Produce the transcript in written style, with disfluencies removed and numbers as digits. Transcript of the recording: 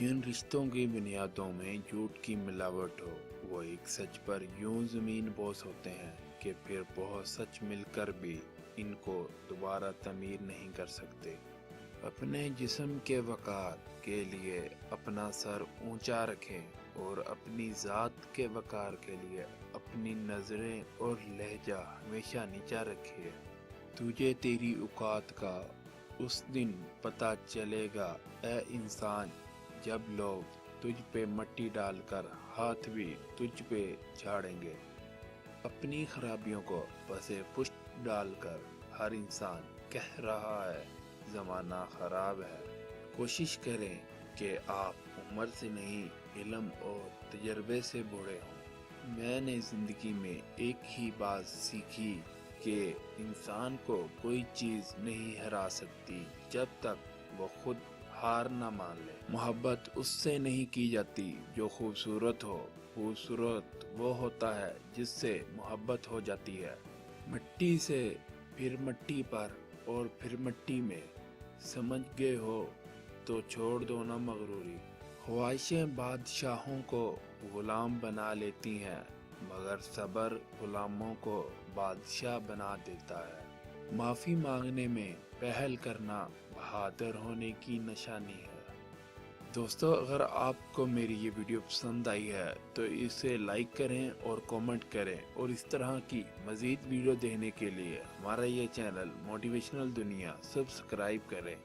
जिन रिश्तों की बुनियादों में झूठ की मिलावट हो वो एक सच पर यूं जमीन बोस होते हैं कि फिर बहुत सच मिलकर भी इनको दोबारा तमीर नहीं कर सकते। अपने जिस्म के वकार के लिए अपना सर ऊंचा रखें और अपनी ज़ात के वकार के लिए अपनी नज़रें और लहजा हमेशा नीचा रखिए। तुझे तेरी औकात का उस दिन पता चलेगा ए इंसान, जब लोग तुझ पे मिट्टी डालकर हाथ भी तुझ पे झाड़ेंगे। अपनी खराबियों को पसे पुष्ट डालकर हर इंसान कह रहा है ज़माना खराब है। कोशिश करें कि आप उम्र से नहीं इल्म और तजर्बे से बूढ़े हों। मैंने ज़िंदगी में एक ही बात सीखी कि इंसान को कोई चीज़ नहीं हरा सकती जब तक वो खुद हार ना मान ले। मोहब्बत उससे नहीं की जाती जो खूबसूरत हो, खूबसूरत वो होता है जिससे मोहब्बत हो जाती है। मिट्टी से फिर मिट्टी पर और फिर मिट्टी में, समझ गए हो तो छोड़ दो ना मगरूरी। ख्वाहिशें बादशाहों को गुलाम बना लेती हैं, मगर सब्र गुलामों को बादशाह बना देता है। माफ़ी मांगने में पहल करना बहादुर होने की निशानी है। दोस्तों, अगर आपको मेरी ये वीडियो पसंद आई है तो इसे लाइक करें और कमेंट करें, और इस तरह की मज़ीद वीडियो देखने के लिए हमारा ये चैनल मोटिवेशनल दुनिया सब्सक्राइब करें।